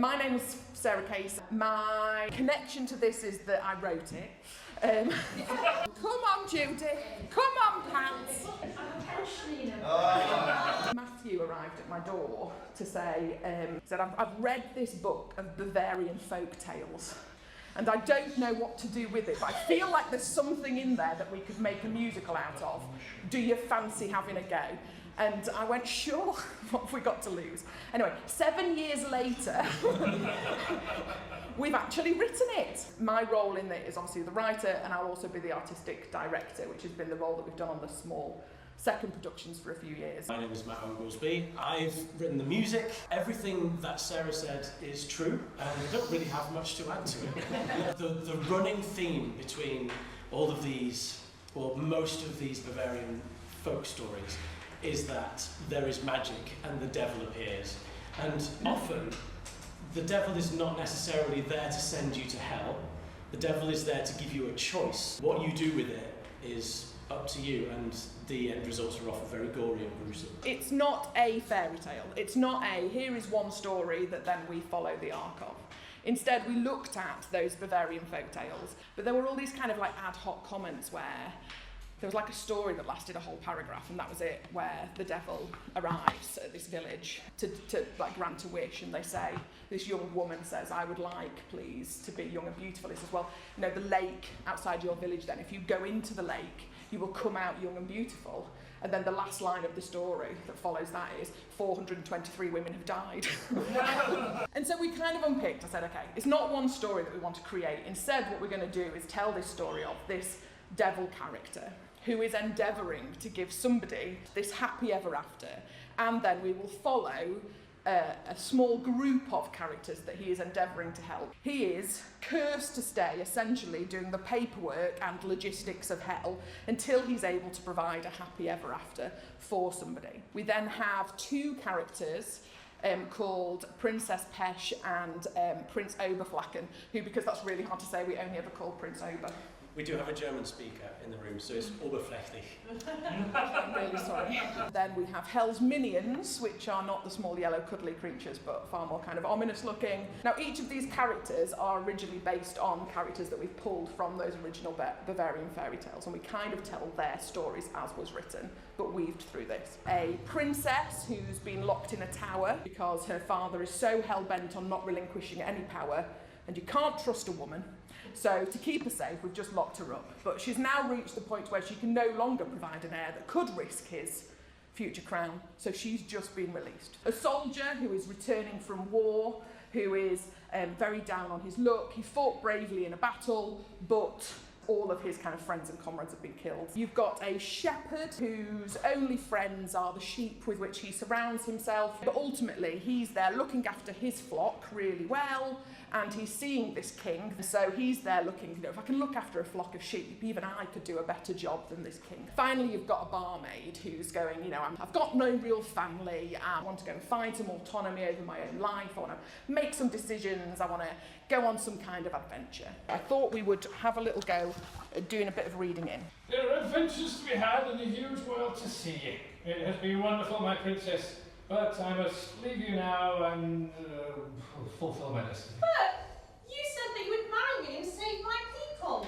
My name is Sarah Case. My connection to this is that I wrote it. Come on, Judy. Come on, Pat. Matthew arrived at my door to say, said, I've read this book of Bavarian folk tales, and I don't know what to do with it, but I feel like there's something in there that we could make a musical out of. Do you fancy having a go? And I went, sure, what have we got to lose? Anyway, 7 years later, we've actually written it. My role in it is obviously the writer, and I'll also be the artistic director, which has been the role that we've done on the small second productions for a few years. My name is Matt Oglesby. I've written the music. Everything that Sarah said is true, and I don't really have much to add to it. The running theme between all of these, or most of these Bavarian folk stories, is that there is magic and the devil appears. And often, the devil is not necessarily there to send you to hell. The devil is there to give you a choice. What you do with it is up to you, and the end results are often very gory and gruesome. It's not a fairy tale. It's not here is one story that then we follow the arc of. Instead, we looked at those Bavarian folk tales, but there were all these kind of like ad hoc comments where there was like a story that lasted a whole paragraph, and that was it, where the devil arrives at this village to like grant a wish, and they say, this young woman says, I would like, please, to be young and beautiful. He says, well, you know, the lake outside your village then, if you go into the lake, you will come out young and beautiful. And then the last line of the story that follows that is 423 women have died. And so we kind of unpicked, I said, okay, it's not one story that we want to create. Instead, what we're going to do is tell this story of this devil character who is endeavouring to give somebody this happy ever after, and then we will follow a small group of characters that he is endeavouring to help. He is cursed to stay, essentially, doing the paperwork and logistics of hell until he's able to provide a happy ever after for somebody. We then have two characters called Princess Pesh and Prince Oberflacken, who, because that's really hard to say, we only ever call Prince Ober. We do have a German speaker in the room, so it's Oberflächlich. I'm really sorry. Then we have Hell's Minions, which are not the small yellow cuddly creatures, but far more kind of ominous looking. Now, each of these characters are originally based on characters that we've pulled from those original Bavarian fairy tales, and we kind of tell their stories as was written, but weaved through this. A princess who's been locked in a tower because her father is so hell-bent on not relinquishing any power, and you can't trust a woman. So to keep her safe, we've just locked her up. But she's now reached the point where she can no longer provide an heir that could risk his future crown. So she's just been released. A soldier who is returning from war, who is very down on his luck. He fought bravely in a battle, but all of his kind of friends and comrades have been killed. You've got a shepherd whose only friends are the sheep with which he surrounds himself, but ultimately he's there looking after his flock really well, and he's seeing this king, so he's there looking, you know, if I can look after a flock of sheep, even I could do a better job than this king. Finally, you've got a barmaid who's going, you know, I've got no real family, I want to go and find some autonomy over my own life, I want to make some decisions, I want to go on some kind of adventure. I thought we would have a little go at doing a bit of reading in. There are adventures to be had and a huge world to see. It has been wonderful, my princess, but I must leave you now and fulfill my destiny. But you said that you would marry me and save my people.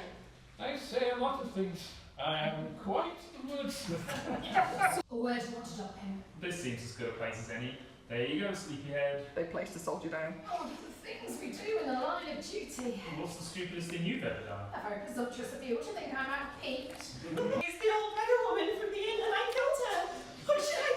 I say a lot of things. I am quite the wordsmith. Where do you want to drop him? This seems as good a place as any. There you go, sleepyhead. They placed a soldier down. Oh, the things we do in the line of duty. What's the stupidest thing you've ever done? Very presumptuous of you. Do you think I'm out-peaked? It's the old beggar woman from the inn and I killed her. What should I